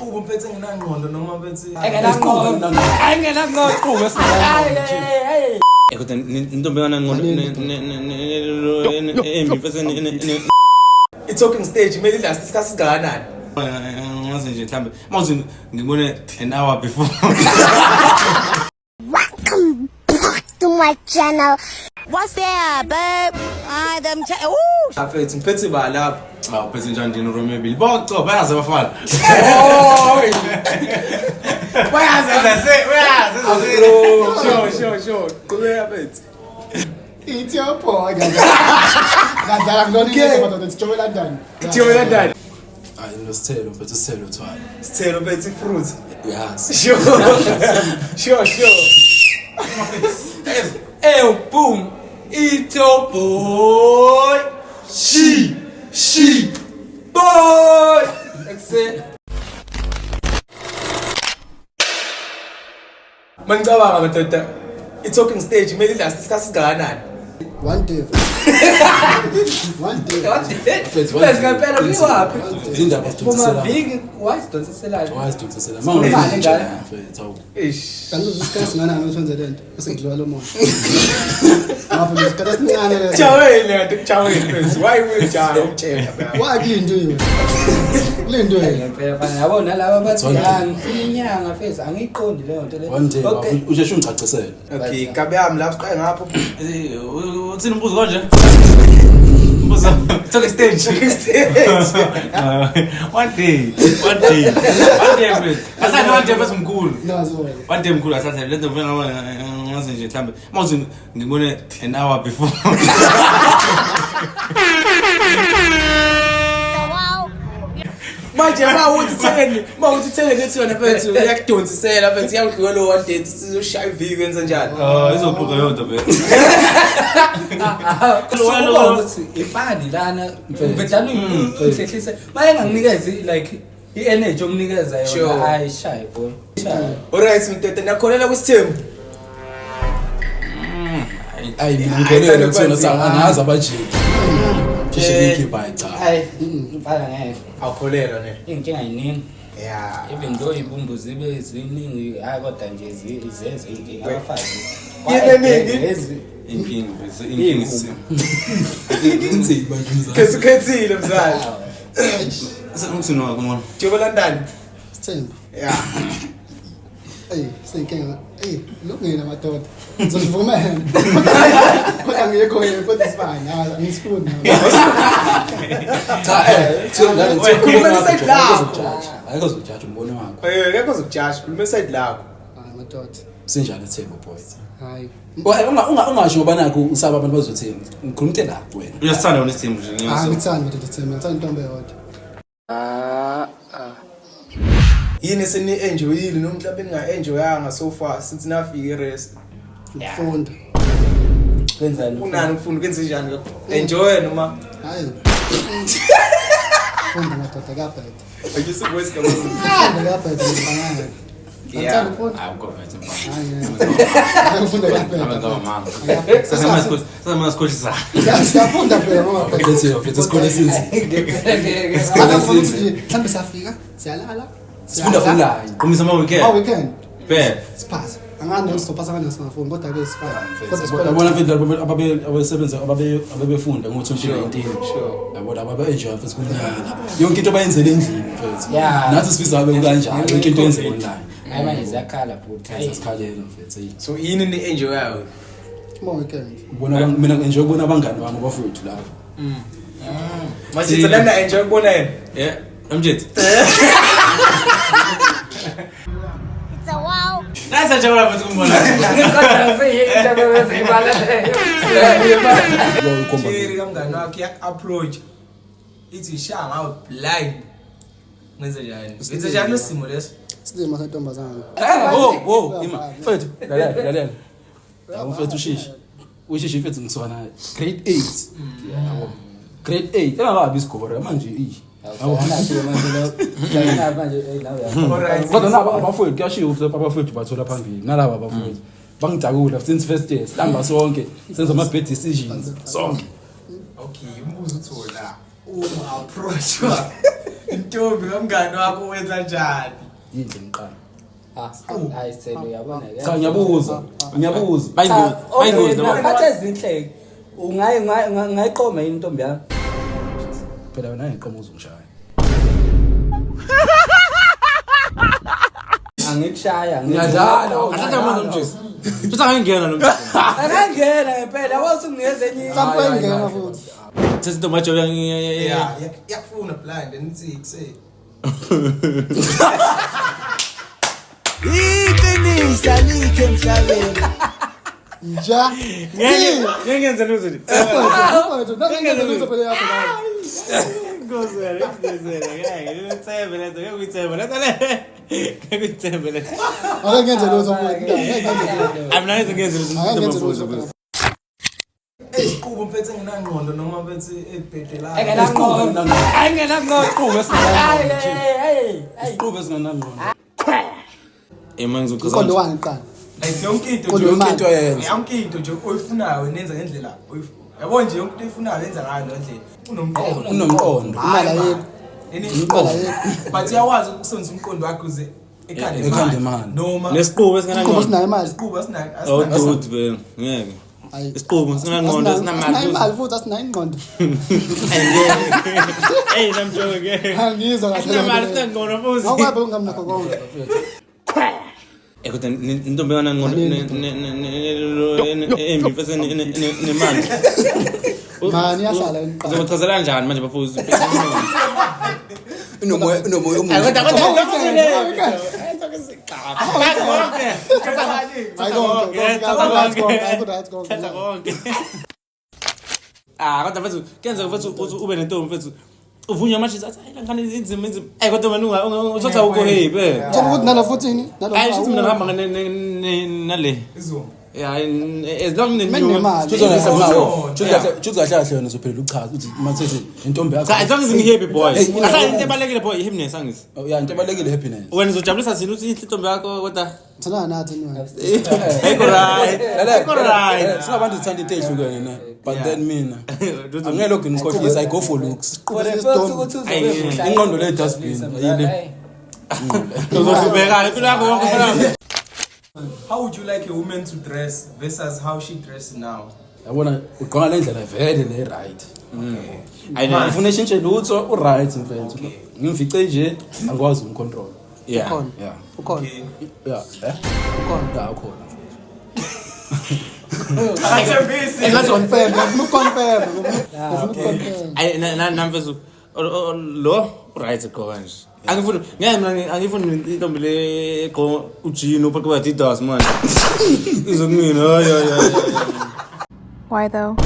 Uqhubu mphethe ngenangqondo noma mphethe Ayingenangqondo uqhubu Hey. Kodwa intombi yanangqondo I-talking stage kumele last isikhathi singakanani? Ngaze nje mhlambe mawuthi ngibone an hour before. Welcome back to my channel. What's there, babe? Afethu ngiphethe ba lapha. Awu phethe njani ndini Romeo Bill. Bocho bayazi abafana. Bayazi. Sure. Qhubeka afethu. It's your boy. I'm not here, but it's Joe London. Joe London. Hayi nosithelo mfethu sithelo thwala. Sithelo mphethe fruit. Uyazi. Sure. Hey, boom. It's your boy. She boy. Excellent. Mangicabanga madoda. I-talking stage kumele last isikhathi singakanani? One day. Ngempela uyiwaphi? Izindaba Phuma zidonsiselana. viki wayidonsiselana. Wazidonsiselana. Imali njalo. Mfethu awu. Kanti uzisikhathi ngana ngithenze lento. Bese ngidlula lo moya. Ngapha isikhathi esincane leso. Chawele mfethu. Why will jaha umtshela baba? Wakulindo yini? Kulindo yini? Ngempela fana yabo nalabo bathi ngifika inyanga fethu angiyiqondi leyo nto le. One day usheshe ungicacisele. Okay, kabe yami lapho siqale ngapho. Uthini umbuzo kanje? Umbuzo talk stage. One day mfethu. Asana one day besimkhulu. Nazo. One day mkhulu asathe lento mfana ngaze nje mhlambe mawuthi ngibone an hour before. Manje mawuthi thele nethi yona mfethu uyakudonsisela mfethu iyawudlula lo one day sizoshaya iviki wenza njani? Izoquqa yonto mfethu. Lo ukuthi ifani lana mfethu uhlehlise maye nganginikeza like i-energy omnikeza yona hayi shy boy. Alright mtete nakholela kusithembu. Hayi mina ngikholelwa kuthona sangazi abajiki. Kishe ikhipha cha. Hayi mfana ngeke Awukholelwa ne. inkinga yiningi. Yeah. Even though ibumbu zibe ziningi hayi kodwa nje izenze inkinga abafazi. Inkinga isimo. Inzima bajuza. Khethile mzali. Sengithini wakho? Jobe London. Sithembu. Yeah. Hey, senkinga. Hey, lokungena madoda. Ngizovumela. Kodwa ngiyekho yena kodwa sibani. Angisifuni. Cha Khuluma side lakho. Ayikho zojaji umbono wakho. Ngeke uzokujudge, khuluma side lakho. Hayi madoda. Sinjani Thembu boys? Hayi. Ungasho ngoba nakho usaba abantu bazothini. Ngikhuluma into lapho wena. Uyasithanda wona isimo nje Hayi ngiyazi. ngithanda madoda Thembu. Ngithanda intombi eyodwa. Yini seni-enjoy yini noma mhlawumbe ninga-enjoyanga so far since nafika i-rest? Ukufunda. Kwenzani? Unani ukufunda kwenze njani kakhulu? Enjoy noma Hayi. Funda madoda kaphethe. akuyisivoice kakhulu? Funda kaphethe ngibangana. Yeah. Awukho mfethu. Hayi. Funda kaphethe. Abangama. Sasa masikhoshisa. Siyafunda phela ngoba Mfethu sikhona sinzi. mhlambe siyafika siyalala Sifunda fundayo. Kumisa ama weekend. weekend Be. siphasa angani sipasa kana singafuni kodwa ke siphasa kodwa Kodwa bona mfethu ababesebenza ababefunda ngo-2019. Yabona ababe-enjoy mfethu kunyaka. Yonke into bayenzele endlini mfethu. Yeah. Nathi sifisa abe kanjalo. Yonke into yenzele online. Hayi manje ziyakhala futhi. Hayi Sasikhalela mfethu. So yini ni-enjoyayo? weekend Bona mina enjoy kubona abangani bami abafowethu lapho. Manje thina enjoy kubona yena. Yeah. Amjet. It's a wow. Nasa jawula mfethu kumbona. kodwa seyinto bezibala leyo. Chiri kamngani wakhe yak-approach ithi sha ngawe blind. Ngenze njani? Ngenze njani isimo leso? sidima sentombazana Ima mfethu lalela. Yabo mfethu ushishi mfethu ngisona grade 8. Yabo. Grade 8 engabi isigobora manje kodwa nabo abafowethu kuyashiwo futhi abafowethu bathola phambili nalabo abafowethu bangijabula since first year sihamba sonke senza ama bad decisions sonke. Okay, umbuzo uthi wona uma approach Intombi kamngani wakho wenza njani? Yindle ngiqala. Ayisele uyabona ke. Cha ngiyabuza. Bayingozi Bathe ezinhle. Ungayiqoma yini intombi yami? Phela wena ngiqoma uzungishaya. Angikushaya Ngiyadlala. Asatha manje umjesi. Futhi angangena lo mjesi. Angangena ngempela awusunginikeza enye Sample ngena futhi. Sesinto majo Yakufuna blind and it's say. Iqinisa likhe emhlabeni. Ja. ngenza lutho nje. Mfethu, nakenza lutho phela yakho la. Ngozela. Ngeke Akengenze lutho mfethu. Amnayenza ngenza lutho. Isiqubu mfethu enginangqondo noma mfethu ebhedela. Engenangqondo. Isiqube esinganangqondo. Manje Iqondo wani qala. Like yonke into Kodwa imali. Into yenza. yonke into nje oyifunayo nenza ngendlela yabo nje yonke into oyifunayo yenza ngayo ngendlela unomqondo Unomqondo. Imali ayikho. enemqondo but uyawazi ukusonza umqondo wakho uze ekhanda Ekhanda imali. noma Nesiqubu Iqobo esinganangqondo. sinayo imali. isiqubu asinayo Awuduthi phela. Ngeke. Hayi. Isiqubu esinganangqondo Asinayo sinamali. imali futhi asinayo ingqondo. Hey namjoke ke. Angizwa kahle. Sinamali sinangqondo futhi. Awukabe ungamnakho konke. Kodwa intombi yanangqondo emifese nemali. Mani yahlala enqala. Uzochazela kanjani manje bafuthi? Unomoya omuhle. Hayi konke. Thatha konke. Kodwa mfethu kenze mfethu ube nentombi mfethu. Uvunywa manje athi hayi ngane inzima. Kodwa mina uthatha ukho hey be. Thola ukuthi nalo futhi ini? Nalo. Hayi sithi mina ngihamba nale. izo Yeah, as long as Nemali. Chuthi kahle wena uzophela uchaza ukuthi mathethe intombi yakho. as long as ngi-happy boy. Asa into ebalekile boy i-happiness angisi. Ya into ebalekile happiness. Wena uzojabulisa sini uthi intombi yakho kodwa Thana nathi imali. ayikho right. Ayikho right. Singabantu sithanda into ehlukene ne. But Yeah. then mina angelokhu ngikhohlisa I go for looks. ukuthi Ingqondo le dustbin yile. Uzohlubeka impilo yakho yonke phela. how would you like a woman to dress versus how she dresses now? Yabona ugqoka le ndlela vele le right. Ayina. Ufuna eshintshe lutho u right mfethu. Ngimfice nje akwazi umcontrol. Yeah. Ukhona. Yeah. Ukhona. Okay. Yeah. Ukhona. Ya ukhona. Akathembisi. Confirm. Ngifuna ukonfirm. Ngifuna ukonfirm. Ay namfezu lo right go kanje. Angifuni mina angifuni intombi le go ujino phakathi Adidas man. Izongina Why though?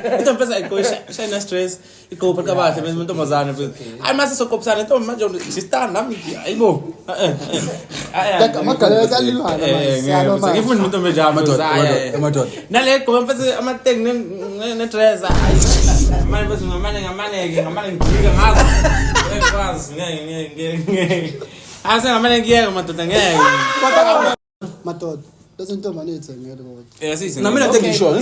Então pensa aí, shine stress, e com para acabar, também muito mazana. Ai mas só copsar então, mas eu está na mídia. Aí bom. Magala yalilwana manje. Siyalo manje. Ngifuni umuntu omejama Amadoda. nale go mfase amateng ne dress. Manje bese ngamane ngijika ngazo. Ekwazi ngeke. Ase ngamane ngiyeke madoda ngeke. Madoda. Bese intombane ethengele kodwa. Yasisi. Na mina ngisho.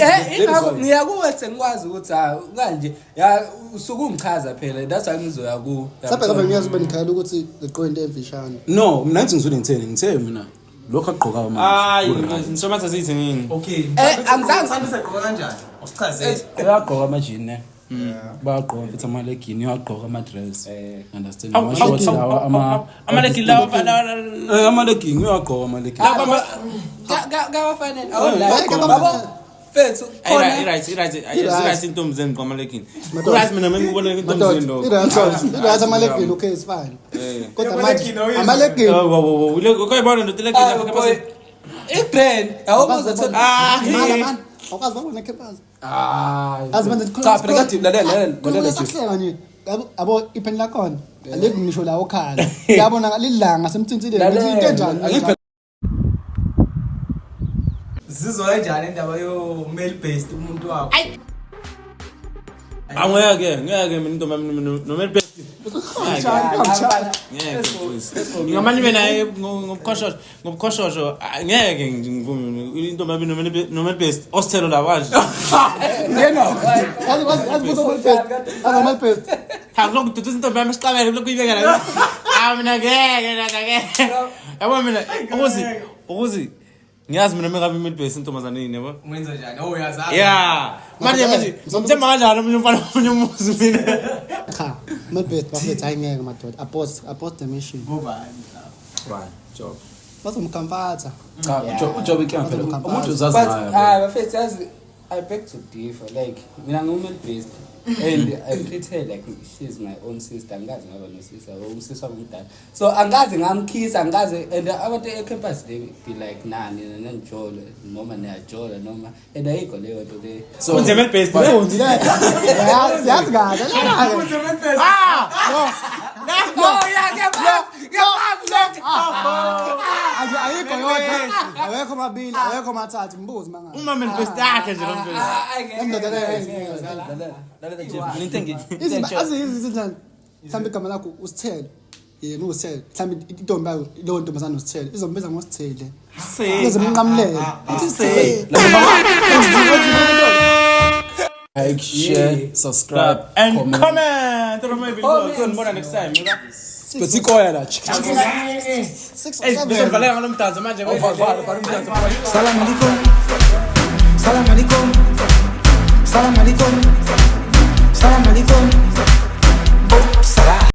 ngiyakuwe ngikwazi ukuthi kanje ya usuke ungichaza phela that's why ngizoya ku Sabe kabe ngiyazi ube nikhala ukuthi leqo into emfishane. No, mina ngithi ngizule ngithe mina lokho agqoka manje. Hayi, ngishomatha sithi ngini. Okay. angizange Sagqoka kanjani? Usichazele. Uyagqoka amajini ne. Bayagqoka futhi amalegini, uyagqoka ama-dress. Understand? Ama-shorts lawa Amaleki lawa amalegini uyagqoka amalegini. kawafanele awula fethu khona right intombi zengqoma lekini. Right mina ngibona intombi Madoda. zendo. Irathi amalegini okay is fine. Kodwa manje amalegini Ukayibona ndo telekini lapha kapase. ibrand awubuza ukuthi man. Awukazi babona campus. Azimanje Cha, phela kathi lalela. Sahleka nje. Abo ipheni lakhona. Aleke ngisho la okhala. Yabona lilanga semthinthileni ukuthi into enjani. Zizwa kanjani indaba yo male based umuntu wakho? Ngeke mina intombi no male best. Ngamanye mina ngobukhoshosho ngeke ngivume intombi no male best osithelo la manje. Azibuzwa malpest. Look, to listen to Bama Stabber, look, we get it. I'm again. I want me to Rosie. Ngiyazi mina mengabe base into mazanini yabo. Mwenza njani? Oh uyazazi. Yeah. Manje mthemba kanjani umuntu umfana umuzi mina. Cha, Medbase bafethu ayingeke madoda. Abort the mission. Right, job. Bazomkamfatha. Cha, ujob ikhamba phela. Umuntu uzazi But naye. bafethu yazi I beg to differ. Like mina ngiwumed-based and I treat her like she's my own sister. Angazi ngaba no sister or umsisi wami umdala. So angazi ngamkhisa angazi and abantu ecampus they be like nani nanjolo noma niyajola noma and ayikho leyo nto le. So unze Medbase. Yazi kahle. Ayikho yodwa. Awekho mabili, awekho mathathu. Mbuzi mangaka. Uma Medbase yakhe nje lo mfana. Izinto mhlawumbe igama lakho usithele yena usithele mhlawumbe intombi yayo leyo ntombazana usithele izombiza ngosithele ngezemnqamlele Like, share, subscribe, and comment. More next time. Spetsikoya la. Hey, bese valela ngalo mdanso manje. Salam alaikum.